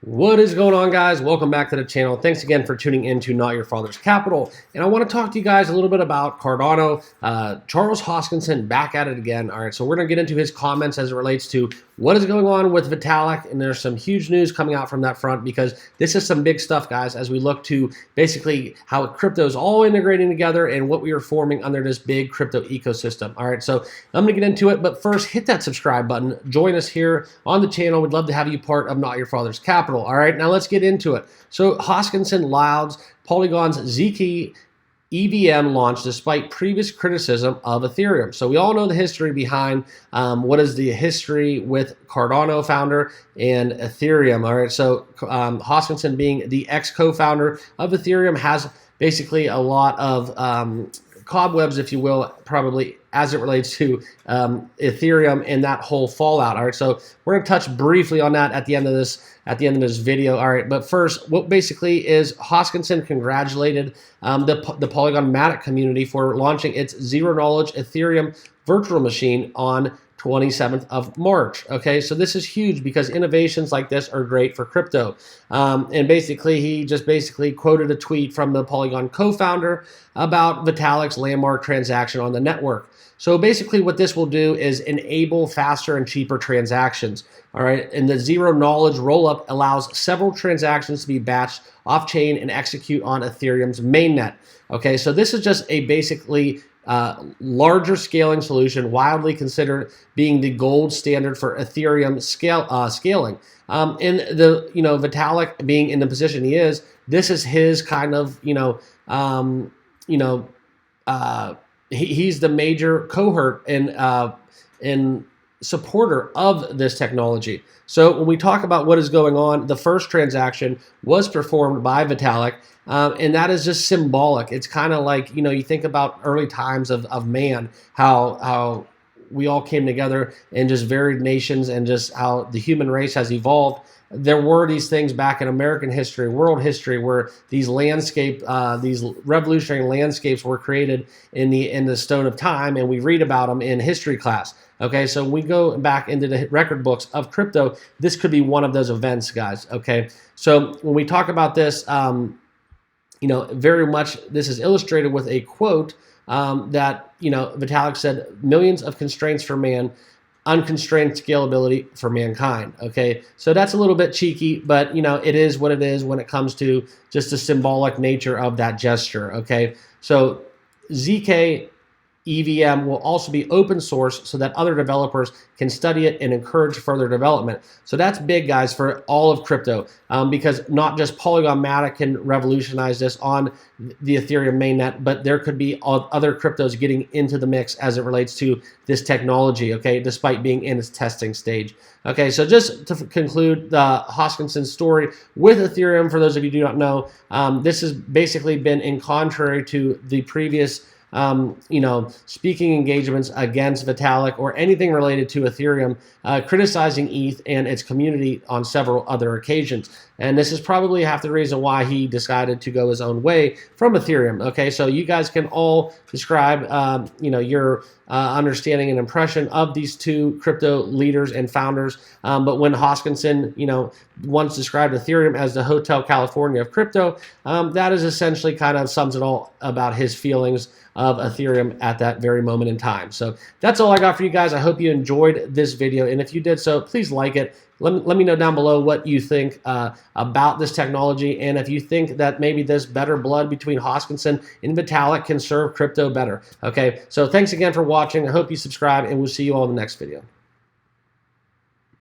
What is going on, guys? Welcome back to the channel. Thanks again for tuning in to Not Your Father's Capital. And I want to talk to you guys a little bit about Cardano. Charles Hoskinson back at it again. All right, so we're going to get into his comments as it relates to what is going on with VITALIK. And there's some huge news coming out from that front because this is some big stuff, guys, as we look to basically how crypto is all integrating together and what we are forming under this big crypto ecosystem. All right, so I'm going to get into it. But first, hit that subscribe button. Join us here on the channel. We'd love to have you part of Not Your Father's Capital. All right, now let's get into it. So Hoskinson lauds Polygon's ZK EVM launch despite previous criticism of Ethereum. So we all know the history behind what is the history with Cardano founder and Ethereum. All right, so Hoskinson, being the ex-co-founder of Ethereum, has basically a lot of cobwebs, if you will, probably as it relates to Ethereum and that whole fallout. All right, so we're going to touch briefly on that at the end of this video. All right, but first, what basically is Hoskinson congratulated the Polygon Matic community for launching its zero-knowledge Ethereum virtual machine on 27th of March. Okay, so this is huge because innovations like this are great for crypto. And basically, he just quoted a tweet from the Polygon co-founder about VITALIK's landmark transaction on the network. So basically what this will do is enable faster and cheaper transactions. All right, and the zero knowledge rollup allows several transactions to be batched off-chain and execute on Ethereum's mainnet. Okay, so this is just a basically larger scaling solution, widely considered being the gold standard for Ethereum scaling. And the Vitalik being in the position he is, this is his kind of he's the major cohort in supporter of this technology. So when we talk about what is going on, the first transaction was performed by Vitalik, and that is just symbolic. It's kind of like, you think about early times of man, how we all came together in just varied nations and just how the human race has evolved. There were these things back in American history, world history, where these these revolutionary landscapes were created in the stone of time, and we read about them in history class. Okay, so when we go back into the record books of crypto, this could be one of those events, guys. Okay, so when we talk about this, very much this is illustrated with a quote that Vitalik said, "Millions of constraints for man, unconstrained scalability for mankind." Okay, so that's a little bit cheeky, but it is what it is when it comes to just the symbolic nature of that gesture. Okay, so ZK EVM will also be open source so that other developers can study it and encourage further development. So that's big, guys, for all of crypto, because not just Polygon Matic can revolutionize this on the Ethereum mainnet, but there could be other cryptos getting into the mix as it relates to this technology, okay, despite being in its testing stage. Okay, so just to conclude the Hoskinson story with Ethereum, for those of you who do not know, this has basically been in contrary to the previous speaking engagements against Vitalik or anything related to Ethereum, criticizing ETH and its community on several other occasions. And this is probably half the reason why he decided to go his own way from Ethereum. Okay, so you guys can all describe, your understanding and impression of these two crypto leaders and founders. But when Hoskinson, once described Ethereum as the Hotel California of crypto, that is essentially kind of sums it all about his feelings of Ethereum at that very moment in time. So that's all I got for you guys. I hope you enjoyed this video, and if you did so, please like it. Let me know down below what you think about this technology, and if you think that maybe this better blood between Hoskinson and Vitalik can serve crypto better. Okay, so thanks again for watching. I hope you subscribe, and we'll see you all in the next video.